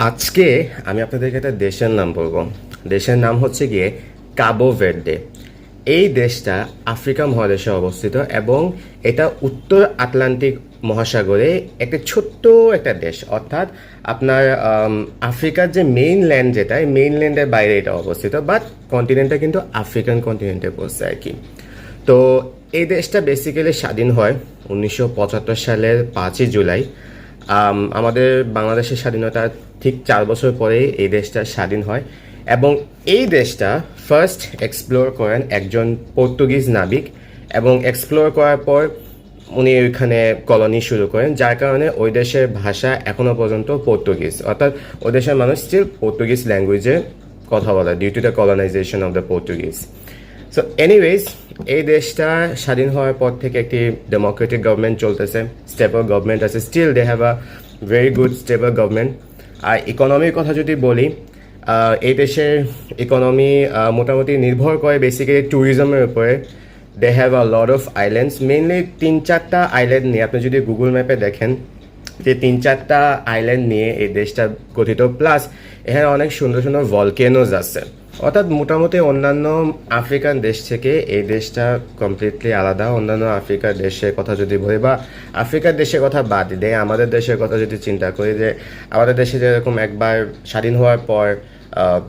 আজকে আমি আপনাদেরকে একটা দেশের নাম বলবো। দেশের নাম হচ্ছে গিয়ে কাবো ভের্দে। এই দেশটা আফ্রিকা মহাদেশে অবস্থিত এবং এটা উত্তর আটলান্টিক মহাসাগরে একটা ছোট্ট একটা দেশ, অর্থাৎ আপনার আফ্রিকার যে মেইন ল্যান্ড, যেটা এই মেইন ল্যান্ডের বাইরে এটা অবস্থিত, বাট কন্টিনেন্টটা কিন্তু আফ্রিকান কন্টিনেন্টে পড়ছে আর কি। তো এই দেশটা বেসিক্যালি স্বাধীন হয় 1975 সালের 5ই জুলাই। আমাদের বাংলাদেশের স্বাধীনতার ঠিক 4 বছর পরেই এই দেশটা স্বাধীন হয় এবং এই দেশটা ফার্স্ট এক্সপ্লোর করেন একজন পর্তুগিজ নাবিক, এবং এক্সপ্লোর করার পর উনি ওইখানে কলোনি শুরু করেন, যার কারণে ওই দেশের ভাষা এখনও পর্যন্ত পর্তুগিজ, অর্থাৎ ওই দেশের মানুষ স্টিল পর্তুগিজ ল্যাঙ্গুয়েজে কথা বলে due to the colonisation of the Portuguese. So anyways, এই দেশটা স্বাধীন হওয়ার পর থেকে একটি ডেমোক্রেটিক গভর্নমেন্ট চলতেছে, স্টেবল গভর্নমেন্ট আছে, still they have a very good stable government. আর ইকোনমির কথা যদি বলি, এই দেশের ইকোনমি মোটামুটি নির্ভর করে বেসিক্যালি ট্যুরিজমের উপরে। They have a lot of islands, mainly 3-4টা আইল্যান্ড নিয়ে, আপনি যদি গুগল ম্যাপে দেখেন যে 3-4টা আইল্যান্ড নিয়ে এই দেশটা গঠিত, প্লাস এখানে অনেক সুন্দর সুন্দর ভলকেনোজ আছে। অর্থাৎ মোটামুটি অন্যান্য আফ্রিকান দেশ থেকে এই দেশটা কমপ্লিটলি আলাদা। অন্যান্য আফ্রিকার দেশের কথা যদি বলি, বা আফ্রিকার দেশের কথা বাদ দিয়ে আমাদের দেশের কথা যদি চিন্তা করি, যে আমাদের দেশে যেরকম একবার স্বাধীন হওয়ার পর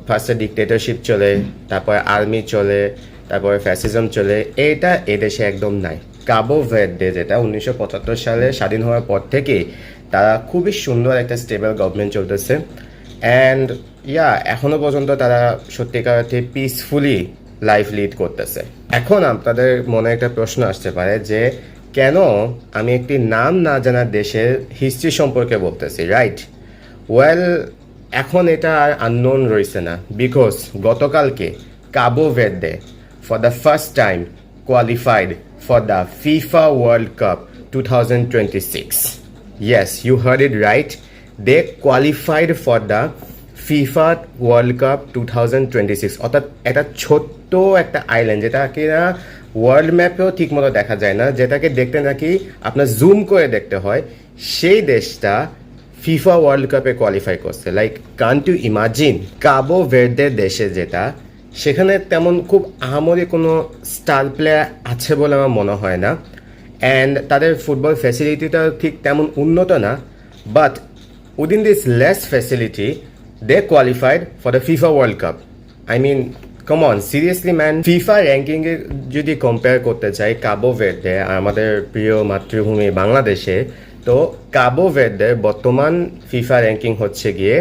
ফার্স্টে ডিক্টেটরশিপ চলে, তারপর আর্মি চলে, তারপরে ফ্যাসিজম চলে, এইটা এদেশে একদম নাই। কাবো ভের্দে, যেটা 1975 সালে স্বাধীন হওয়ার পর থেকে তারা খুবই সুন্দর একটা স্টেবল গভর্নমেন্ট চলতেছে, অ্যান্ড এখনো পর্যন্ত তারা সত্যিকার অর্থে পিসফুলি লাইফ লিড করতেছে। এখন আপনাদের মনে একটা প্রশ্ন আসতে পারে যে কেন আমি একটি নাম না জানার দেশের হিস্ট্রি সম্পর্কে বলতেছি, রাইট? ওয়েল, এখন এটা আর আননোন রয়েছে না, বিকজ গতকালকে Cabo Verde for the first time qualified for the FIFA World Cup 2026. Yes, you heard it right. They qualified for the FIFA World Cup 2026. অর্থাৎ এটা ছোট্ট একটা আইল্যান্ড, যেটা কিনা ওয়ার্ল্ড ম্যাপেও ঠিক মতো দেখা যায় না, যেটাকে দেখতে নাকি আপনার জুম করে দেখতে হয়, সেই দেশটা ফিফা ওয়ার্ল্ড কাপে কোয়ালিফাই করছে। Like, can't you imagine? Cabo ভের্দের দেশে যেটা, সেখানে তেমন খুব আহামরি কোনো স্টার প্লেয়ার আছে বলে আমার মনে হয় না, অ্যান্ড তাদের ফুটবল ফ্যাসিলিটিটা ঠিক তেমন উন্নত না, but within this less facility they qualified for the FIFA World Cup. I mean, come on, seriously man. FIFA র্যাঙ্কিংয়ে যদি কম্পেয়ার করতে চাই কাবো ভের্দে আমাদের প্রিয় মাতৃভূমি বাংলাদেশে, তো কাবো ভের্দের বর্তমান ফিফা র্যাঙ্কিং হচ্ছে গিয়ে